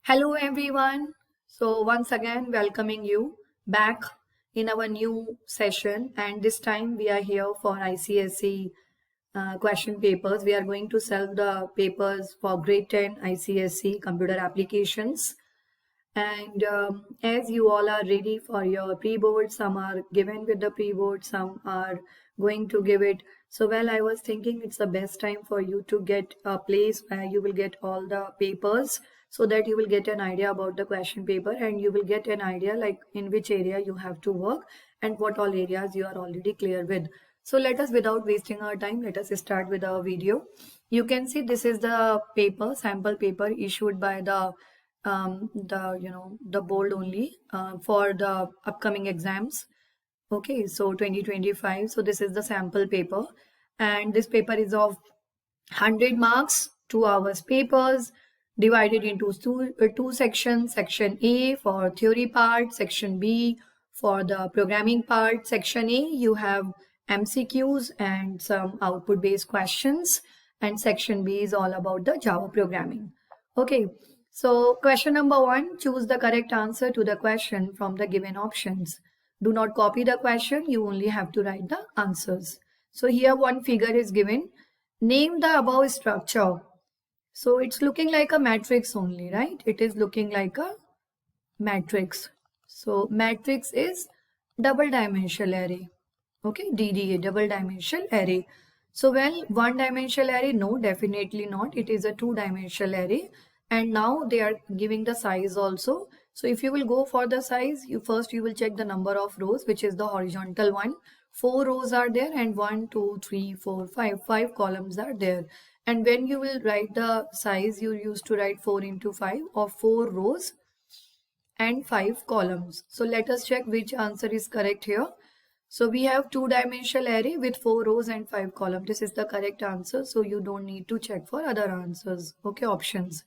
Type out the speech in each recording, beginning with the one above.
Hello everyone. So once again welcoming you back in our new session, and this time we are here for ICSE question papers. We are going to solve the papers for grade 10 ICSE computer applications. And as you all are ready for your pre-board, some are given with the pre-board, some are going to give it. So well, I was thinking it's the best time for you to get a place where you will get all the papers, so that you will get an idea about the question paper and you will get an idea like in which area you have to work and what all areas you are already clear with. So let us, without wasting our time, let us start with our video. You can see this is the paper, sample paper issued by the board only for the upcoming exams. Okay, so 2025. So this is the sample paper, and this paper is of 100 marks, 2 hours papers, divided into two sections. Section A for theory part, section B for the programming part. Section A you have MCQs and some output based questions, and section B is all about the Java programming. Okay, so question number 1, choose the correct answer to the question from the given options. Do not copy the question, you only have to write the answers. So here one figure is given. Name the above structure. So it's looking like a matrix only, right? It is looking like a matrix. So matrix is double dimensional array. Okay, DDA, double dimensional array. So well, one dimensional array, no, definitely not. It is a two dimensional array. And now they are giving the size also. So if you will go for the size, you will check the number of rows, which is the horizontal one. 4 rows are there, and 1, 2, 3, 4, 5. 5 columns are there. And when you will write the size, you used to write 4 into 5 or 4 rows and 5 columns. So let us check which answer is correct here. So we have two-dimensional array with 4 rows and 5 columns. This is the correct answer. So you don't need to check for other answers. Okay, options.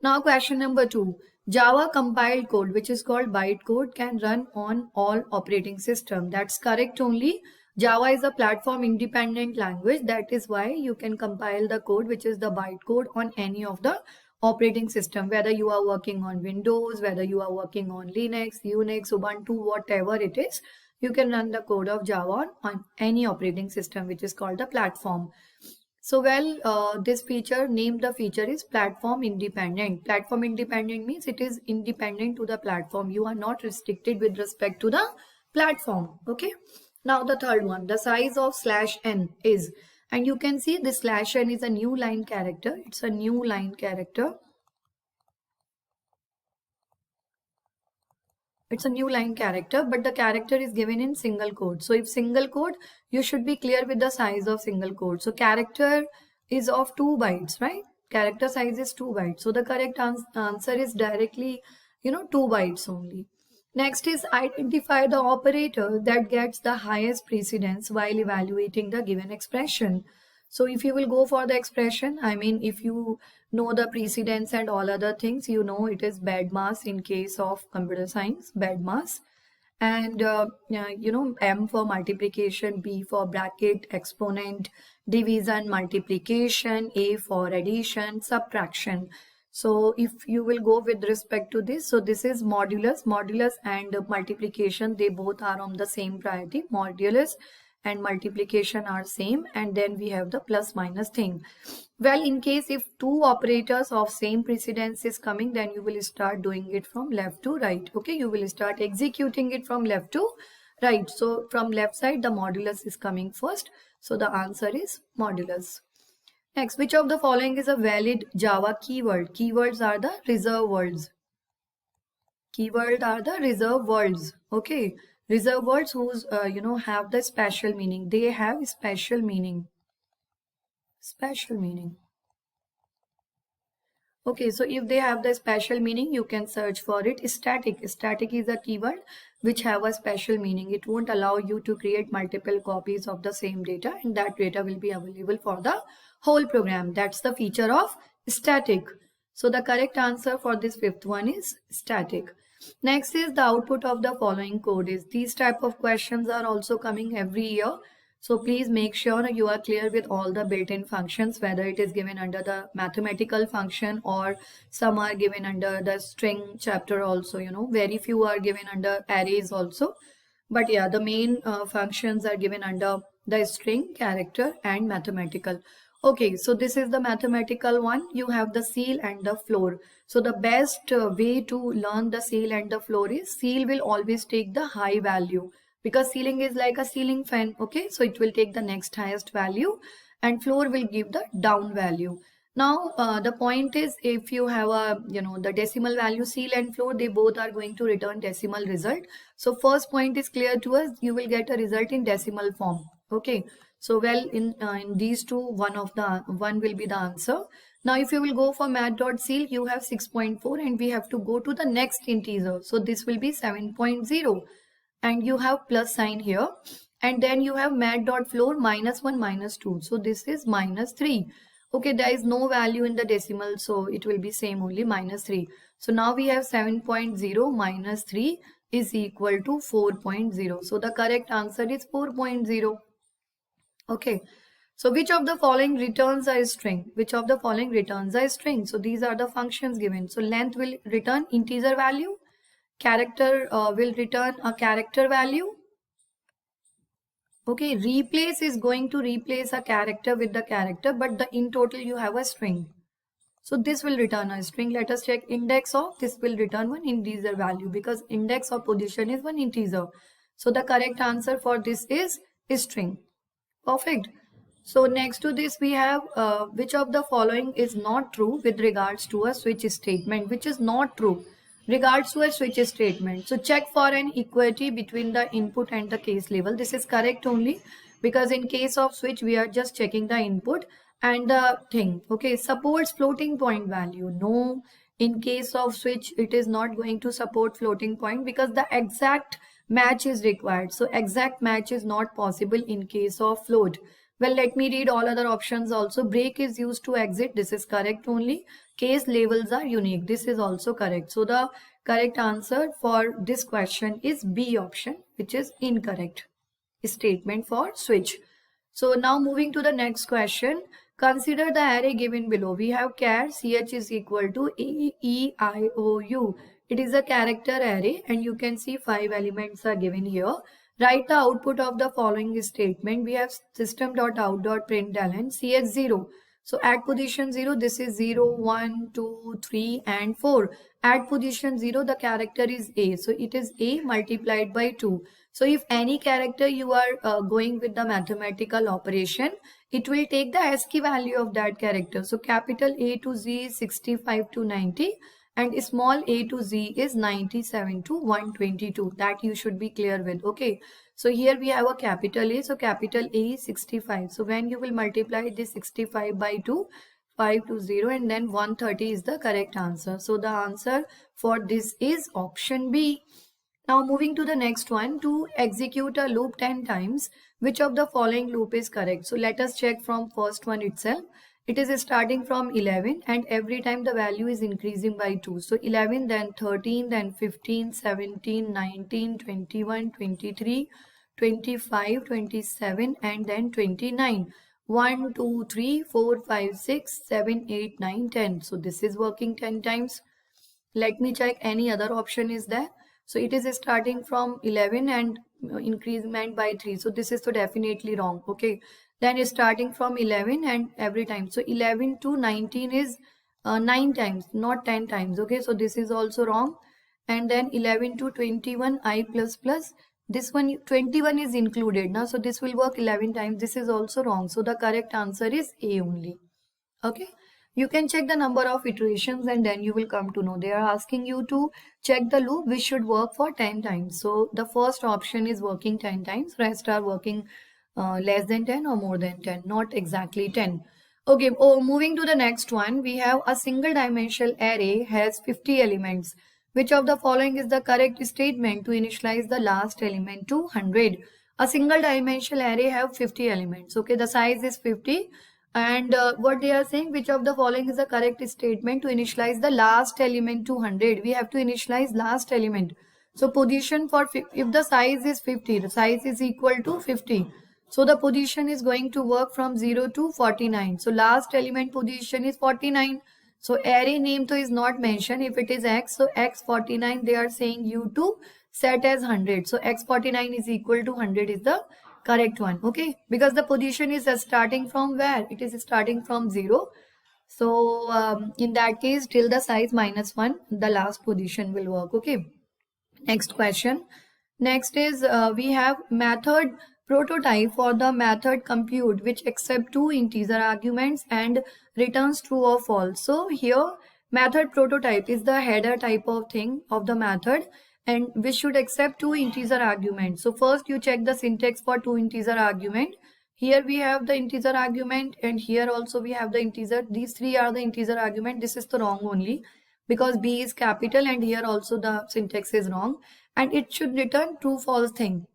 Now question number 2. Java compiled code, which is called bytecode, can run on all operating system. That's correct only. Java is a platform independent language. That is why you can compile the code, which is the bytecode, on any of the operating system, whether you are working on Windows, whether you are working on Linux, Unix, Ubuntu, whatever it is, you can run the code of Java on any operating system, which is called the platform. So well, this feature, named the feature is platform independent. Platform independent means it is independent to the platform. You are not restricted with respect to the platform. Okay. Now the third one, the size of /n is, and you can see this /n is a new line character. It's a new line character. It's a new line character, but the character is given in single quote. So if single quote, you should be clear with the size of single quote. So character is of 2 bytes, right? Character size is 2 bytes. So the correct answer is directly, 2 bytes only. Next is identify the operator that gets the highest precedence while evaluating the given expression. So if you will go for the expression, I mean, if you know the precedence and all other things, you know it is BADMAS in case of computer science, BADMAS. And M for multiplication, B for bracket, exponent, division, multiplication, A for addition, subtraction. So if you will go with respect to this, so this is modulus and multiplication, they both are on the same priority. Modulus and multiplication are same, and then we have the plus minus thing. Well, in case if two operators of same precedence is coming, then you will start doing it from left to right. Okay, you will start executing it from left to right. So from left side, the modulus is coming first. So the answer is modulus. Next, which of the following is a valid Java keyword? Keywords are the reserve words. Keywords are the reserve words. Okay, reserve words whose have the special meaning. They have special meaning. Special meaning. Okay, so if they have the special meaning, you can search for it. Static. Static is a keyword which have a special meaning. It won't allow you to create multiple copies of the same data, and that data will be available for the whole program. That's the feature of static. So the correct answer for this fifth one is static. Next is the output of the following code is. These type of questions are also coming every year. So please make sure you are clear with all the built-in functions, whether it is given under the mathematical function or some are given under the string chapter also, very few are given under arrays also. But yeah, the main functions are given under the string, character and mathematical. Okay, so this is the mathematical one. You have the ceil and the floor. So the best way to learn the ceil and the floor is ceil will always take the high value, because ceiling is like a ceiling fan. Okay, so it will take the next highest value and floor will give the down value. Now the point is, if you have a the decimal value, ceil and floor, they both are going to return decimal result. So first point is clear to us, you will get a result in decimal form. Okay, so well, in these two, one will be the answer. Now if you will go for math.ceil, you have 6.4 and we have to go to the next integer. So this will be 7.0 and you have plus sign here, and then you have mat.floor -1 -2, so this is -3. Okay, there is no value in the decimal, so it will be same only -3. So now we have 7.0 minus 3 is equal to 4.0. So the correct answer is 4.0. Okay, so which of the following returns a string? Which of the following returns a string? So these are the functions given. So length will return integer value. Character will return a character value. Okay, replace is going to replace a character with the character, but in total you have a string. So this will return a string. Let us check index of, this will return one integer value, because index of position is one integer. So the correct answer for this is string. Perfect. So next to this we have which of the following is not true with regards to a switch statement, which is not true regards to a switch statement. So check for an equality between the input and the case level. This is correct only, because in case of switch we are just checking the input and the thing. Okay, supports floating point value. No, in case of switch it is not going to support floating point, because the exact match is required. So exact match is not possible in case of float. Well, let me read all other options also. Break is used to exit. This is correct only. Case labels are unique. This is also correct. So the correct answer for this question is B option, which is incorrect statement for switch. So now moving to the next question. Consider the array given below. We have char ch is equal to a, e, I, o, u. It is a character array and you can see 5 elements are given here. Write the output of the following statement. We have system.out.println ch0. So at position 0, this is 0, 1, 2, 3 and 4. At position 0, the character is a. So it is a multiplied by 2. So if any character you are going with the mathematical operation, it will take the ASCII value of that character. So capital A to Z is 65 to 90. And small a to z is 97 to 122. That you should be clear with. Okay, so here we have a capital A. So capital A is 65. So when you will multiply this 65 by 2, 5 to 0 and then 130 is the correct answer. So the answer for this is option B. Now moving to the next one. To execute a loop 10 times, which of the following loop is correct? So let us check from first one itself. It is starting from 11 and every time the value is increasing by 2. So 11, then 13, then 15, 17, 19, 21, 23, 25, 27 and then 29. 1, 2, 3, 4, 5, 6, 7, 8, 9, 10. So this is working 10 times. Let me check any other option is there. So it is starting from 11 and increment by 3. So this is so definitely wrong. Okay. Then starting from 11 and every time. So 11 to 19 is 9 times, not 10 times. Okay, so this is also wrong. And then 11 to 21 I plus plus. This one 21 is included now. So this will work 11 times. This is also wrong. So the correct answer is A only. Okay. You can check the number of iterations and then you will come to know. They are asking you to check the loop which should work for 10 times. So the first option is working 10 times. Rest are working less than 10 or more than 10, not exactly 10. Okay, moving to the next one, we have a single dimensional array has 50 elements. Which of the following is the correct statement to initialize the last element to 100? A single dimensional array have 50 elements. Okay, the size is 50 and what they are saying, which of the following is the correct statement to initialize the last element to 100? We have to initialize last element. So position for, if the size is 50, the size is equal to 50. So the position is going to work from 0 to 49. So last element position is 49. So array name to is not mentioned. If it is x, so x49 they are saying you to set as 100. So x49 is equal to 100 is the correct one. Okay, because the position is starting from where? It is starting from 0. So in that case, till the size -1, the last position will work. Okay. Next question. Next is we have method prototype for the method compute which accept two integer arguments and returns true or false. So here method prototype is the header type of thing of the method and which should accept two integer arguments. So first you check the syntax for two integer argument. Here we have the integer argument and here also we have the integer. These three are the integer argument. This is the wrong only because B is capital and here also the syntax is wrong and it should return true false thing.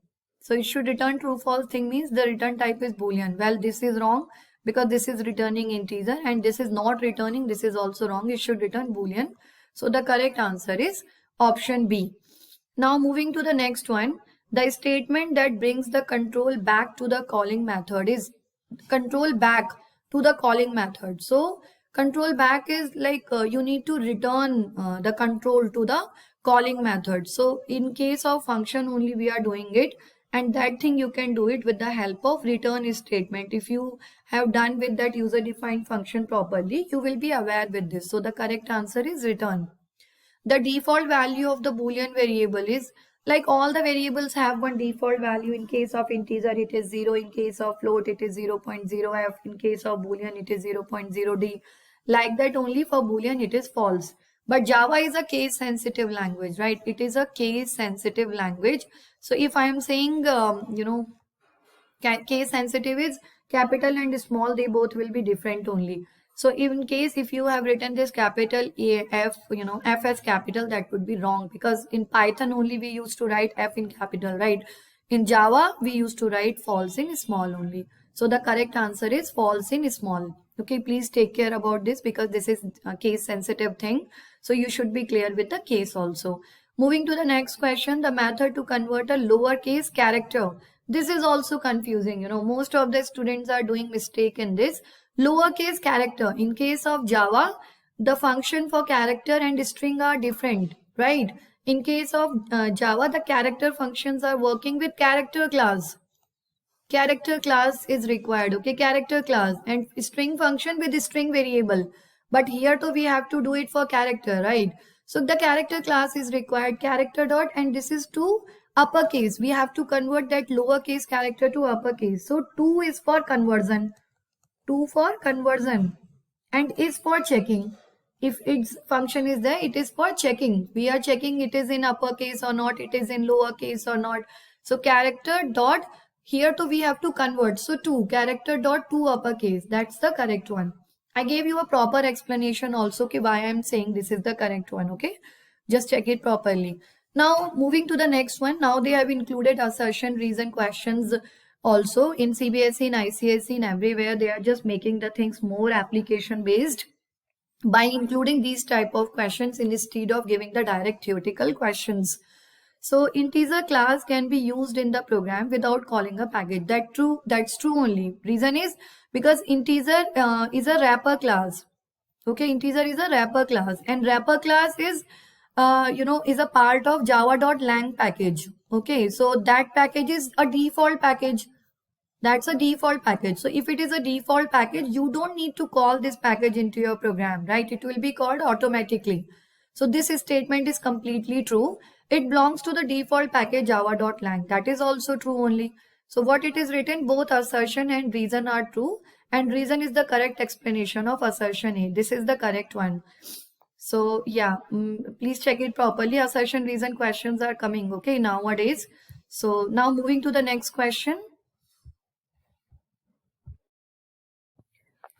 So it should return true false thing means the return type is boolean. Well, this is wrong because this is returning integer and this is not returning. This is also wrong. It should return boolean. So the correct answer is option B. Now moving to the next one, the statement that brings the control back to the calling method is control back to the calling method. So control back is like you need to return the control to the calling method. So in case of function only we are doing it and that thing you can do it with the help of return statement. If you have done with that user defined function properly, you will be aware with this. So the correct answer is return. The default value of the boolean variable is like all the variables have one default value. In case of integer it is 0, in case of float it is 0.0f, in case of boolean it is 0.0d. Like that only for boolean it is false. But Java is a case sensitive language, right? It is a case sensitive language. So if I am saying case sensitive is capital and small, they both will be different only. So in case if you have written this capital F, F as capital, that would be wrong because in Python only we used to write F in capital, right? In Java, we used to write false in small only. So the correct answer is false in small. Okay, please take care about this because this is a case sensitive thing. So you should be clear with the case also. Moving to the next question, the method to convert a lowercase character. This is also confusing. Most of the students are doing mistake in this. Lowercase character. In case of Java, the function for character and string are different, right? In case of Java, the character functions are working with character class. Character class is required, okay? Character class and string function with string variable. But here too we have to do it for character, right? So the character class is required, character dot, and this is to uppercase. We have to convert that lowercase character to uppercase. So 2 is for conversion. 2 for conversion and is for checking. If its function is there, it is for checking. We are checking it is in uppercase or not, it is in lowercase or not. So character dot, here too we have to convert. So 2 character dot 2 uppercase. That's the correct one. I gave you a proper explanation also okay, why I am saying this is the correct one. Okay, just check it properly. Now moving to the next one. Now they have included assertion reason questions also in CBSE, in ICSE, in everywhere. They are just making the things more application based by including these type of questions instead of giving the direct theoretical questions. So integer class can be used in the program without calling a package. That's true only. Reason is because integer is a wrapper class. Okay, integer is a wrapper class and wrapper class is is a part of java.lang package. Okay, so that package is a default package. That's a default package. So if it is a default package, you don't need to call this package into your program, right? It will be called automatically. So this statement is completely true. It belongs to the default package java.lang. That is also true only. So what it is written, both assertion and reason are true. And reason is the correct explanation of assertion A. This is the correct one. So yeah, please check it properly. Assertion reason questions are coming, okay, nowadays. So now moving to the next question.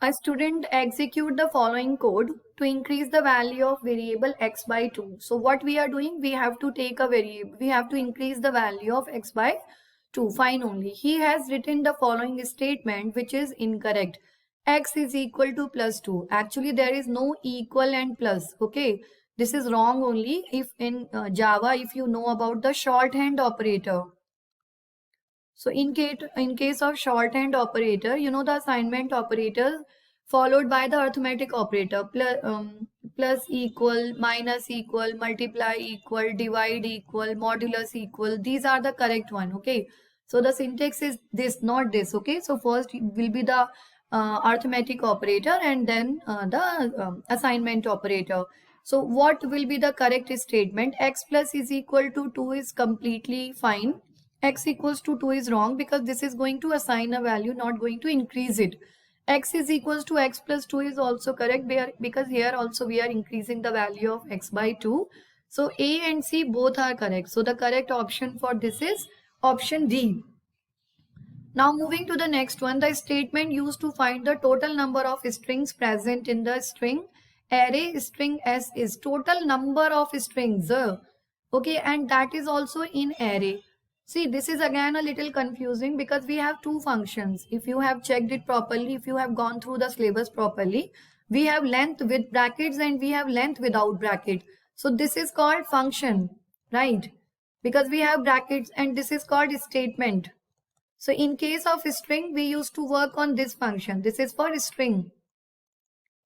A student execute the following code to increase the value of variable x by 2. So what we are doing, we have to take a variable, we have to increase the value of x by 2. Fine only. He has written the following statement which is incorrect. X is equal to plus 2. Actually there is no equal and plus. Okay, this is wrong only. If in Java, if you know about the shorthand operator. So in case of shorthand operator, you know the assignment operator followed by the arithmetic operator, plus equal, minus equal, multiply equal, divide equal, modulus equal. These are the correct one. Okay. So the syntax is this, not this. Okay. So first will be the arithmetic operator and then the assignment operator. So what will be the correct statement? X plus is equal to 2 is completely fine. X equals to 2 is wrong because this is going to assign a value, not going to increase it. X is equals to X plus 2 is also correct because here also we are increasing the value of X by 2. So A and C both are correct. So the correct option for this is option D. Now moving to the next one, the statement used to find the total number of strings present in the string array string S is total number of strings. Okay, and that is also in array. See, this is again a little confusing because we have two functions. If you have checked it properly, if you have gone through the syllabus properly, we have length with brackets and we have length without bracket. So this is called function, right? Because we have brackets, and this is called statement. So in case of string, we used to work on this function. This is for string.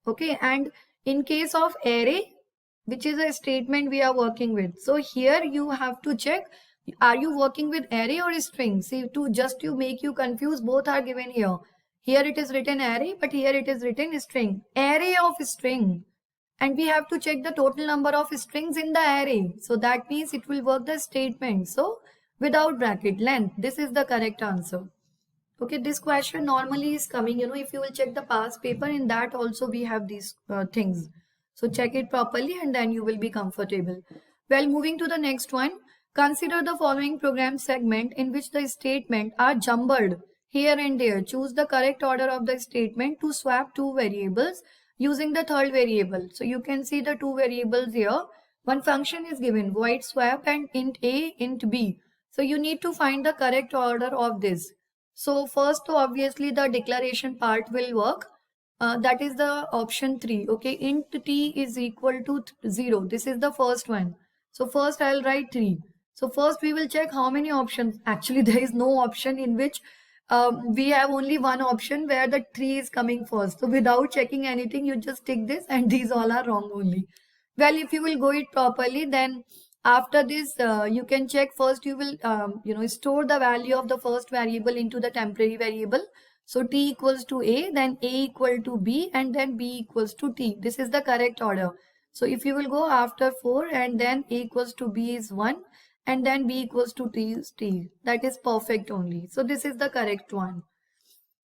Okay, and in case of array, which is a statement we are working with. So here you have to check, are you working with array or string? See, to make you confused, both are given here. Here it is written array, but here it is written string. Array of string. And we have to check the total number of strings in the array. So that means it will work the statement. So without bracket, length. This is the correct answer. Okay, this question normally is coming, if you will check the past paper, in that also we have these things. So check it properly and then you will be comfortable. Well, moving to the next one. Consider the following program segment in which the statement are jumbled here and there. Choose the correct order of the statement to swap two variables using the third variable. So you can see the two variables here. One function is given, void swap and int A, int B. So you need to find the correct order of this. So first, obviously the declaration part will work. That is the option 3. Okay, int t is equal to 0. This is the first one. So first I'll write 3. So first we will check how many options. Actually, there is no option in which we have only one option where the 3 is coming first. So without checking anything, you just tick this and these all are wrong only. Well, if you will go it properly, then after this, you can check first. You will, store the value of the first variable into the temporary variable. So t equals to a, then a equal to b, and then b equals to t. This is the correct order. So if you will go after 4 and then a equals to b is 1 and then b equals to t is t. That is perfect only. So this is the correct one.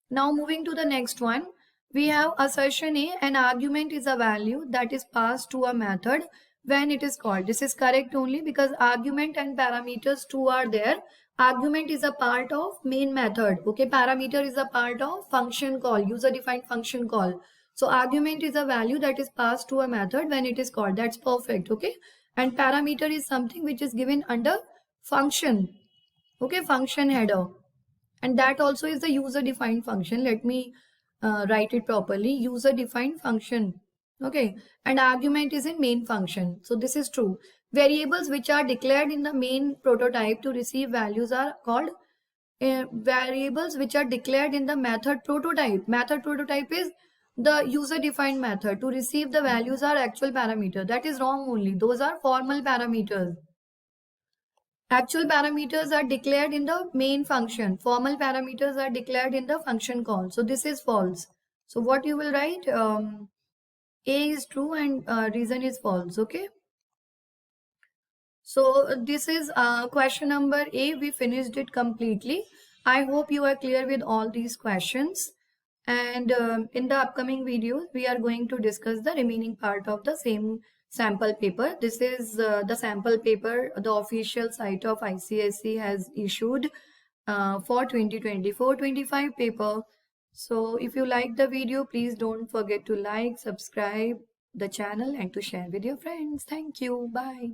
Now moving to the next one. We have assertion A, an argument is a value that is passed to a method when it is called. This is correct only because argument and parameters two are there. Argument is a part of main method. Okay, parameter is a part of function call, user defined function call. So argument is a value that is passed to a method when it is called. That's perfect. Okay, and parameter is something which is given under function. Okay, function header, and that also is the user defined function. Let me write it properly. User defined function. Okay, and argument is in main function. So this is true. Variables which are declared in the main prototype to receive values are called variables which are declared in the method prototype. Method prototype is the user defined method. To receive the values are actual parameter. That is wrong only. Those are formal parameters. Actual parameters are declared in the main function. Formal parameters are declared in the function call. So this is false. So what you will write? A is true and reason is false. Okay. So this is question number A. We finished it completely. I hope you are clear with all these questions. And in the upcoming videos, we are going to discuss the remaining part of the same sample paper. This is the sample paper the official site of ICSE has issued for 2024-25 paper. So if you like the video, please don't forget to like, subscribe the channel and to share with your friends. Thank you. Bye.